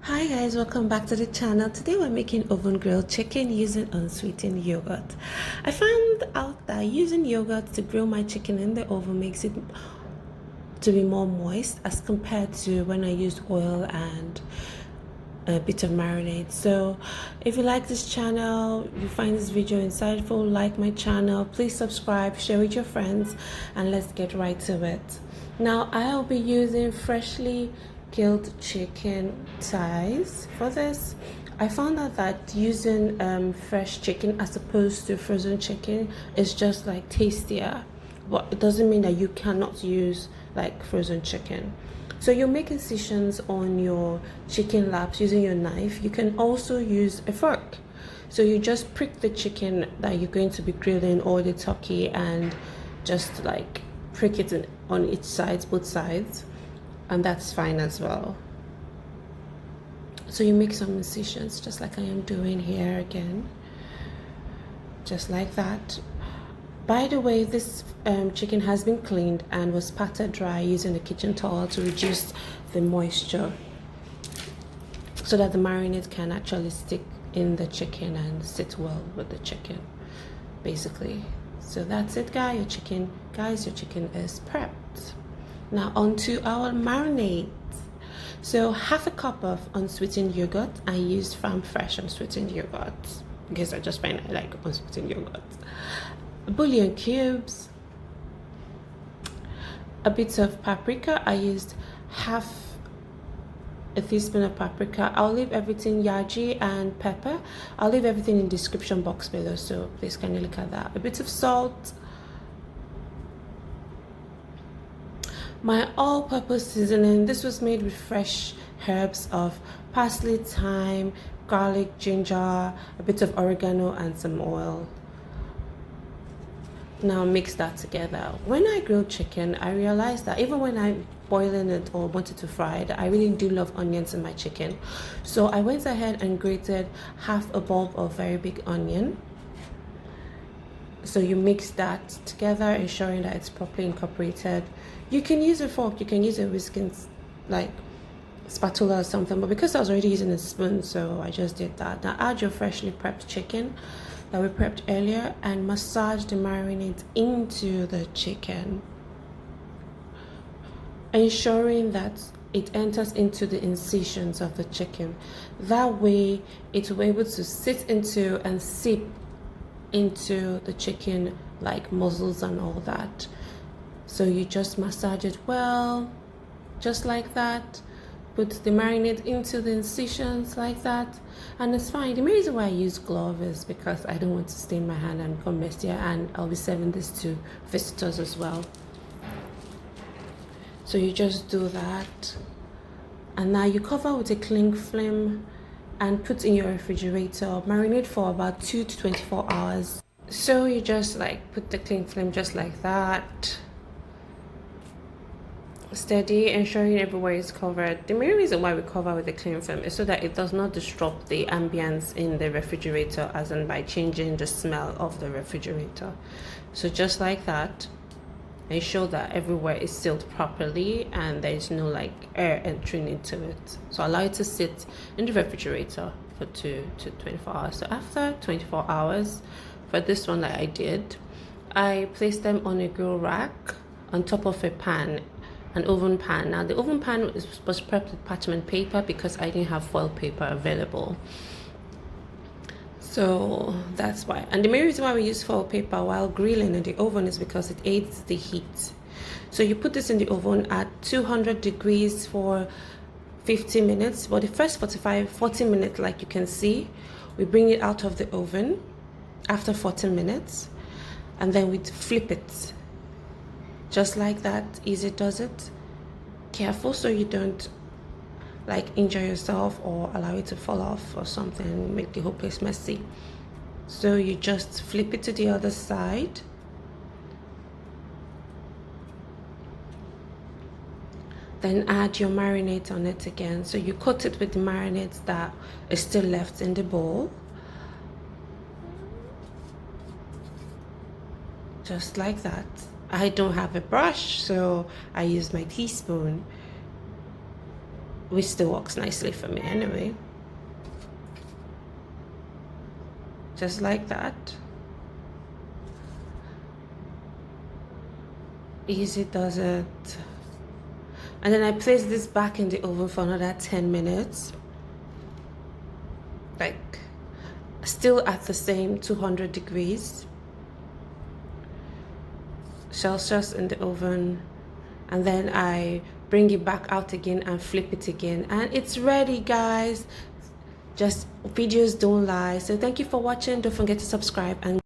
Hi guys, welcome back to the channel. Today we're making oven grilled chicken using unsweetened yogurt. I found out that using yogurt to grill my chicken in the oven makes it to be more moist as compared to when I used oil and a bit of marinade. So if you like this channel, you find this video insightful, like my channel, please subscribe, share with your friends, and let's get right to it. Now I'll be using freshly killed chicken thighs for this. I found out that using fresh chicken as opposed to frozen chicken is just like tastier, but it doesn't mean that you cannot use like frozen chicken. So you make incisions on your chicken laps using your knife. You can also use a fork. So you just prick the chicken that you're going to be grilling or the turkey and just like prick it on each side, both sides, and that's fine as well. So you make some incisions just like I am doing here again, just like that. By the way, this chicken has been cleaned and was patted dry using a kitchen towel to reduce the moisture so that the marinade can actually stick in the chicken and sit well with the chicken, basically. So that's it, guys. Your chicken is prepped. Now on to our marinade. So half a cup of unsweetened yogurt. I used Farm Fresh unsweetened yogurt because I just find I like unsweetened yogurt. Bouillon cubes, a bit of paprika. I used half a teaspoon of paprika. I'll leave everything, yaji and pepper. I'll leave everything in the description box below, so please can you look at that. A bit of salt, my all-purpose seasoning. This was made with fresh herbs of parsley, thyme, garlic, ginger, a bit of oregano and some oil. Now mix that together. When I grill chicken, I realized that even when I'm boiling it or wanted to fry it, I really do love onions in my chicken. So I went ahead and grated half a bulb of very big onion. So you mix that together, ensuring that it's properly incorporated. You can use a fork, you can use a whisking like spatula or something, but because I was already using a spoon, so I just did that. Now add your freshly prepped chicken that we prepped earlier and massage the marinade into the chicken, ensuring that it enters into the incisions of the chicken. That way it will be able to sit into and seep into the chicken like muscles and all that. So you just massage it well, just like that. Put the marinade into the incisions like that, and it's fine. The main reason why I use gloves is because I don't want to stain my hand and become messier, and I'll be serving this to visitors as well. So you just do that, and now you cover with a cling film and put in your refrigerator. Marinate for about 2 to 24 hours. So you just like put the cling film just like that, steady, ensuring everywhere is covered. The main reason why we cover with the cling film is so that it does not disrupt the ambience in the refrigerator, as in by changing the smell of the refrigerator. So just like that, ensure that everywhere is sealed properly and there is no like air entering into it. So allow it to sit in the refrigerator for 2 to 24 hours. So after 24 hours, for this one that I did, I placed them on a grill rack on top of a pan, an oven pan. Now the oven pan was prepped with parchment paper because I didn't have foil paper available. So that's why. And the main reason why we use foil paper while grilling in the oven is because it aids the heat. So you put this in the oven at 200 degrees for 50 minutes. But the first 40 minutes, like you can see, we bring it out of the oven after 40 minutes, and then we flip it. Just like that, easy does it. Careful so you don't like injure yourself or allow it to fall off or something, make the whole place messy. So you just flip it to the other side. Then add your marinade on it again. So you coat it with the marinade that is still left in the bowl. Just like that. I don't have a brush, so I use my teaspoon. which still works nicely for me anyway. Just like that. Easy does it. And then I place this back in the oven for another 10 minutes. Like, still at the same 200 degrees Celsius in the oven. And then I bring it back out again and flip it again, and it's ready, guys. Just videos don't lie. So thank you for watching. Don't forget to subscribe and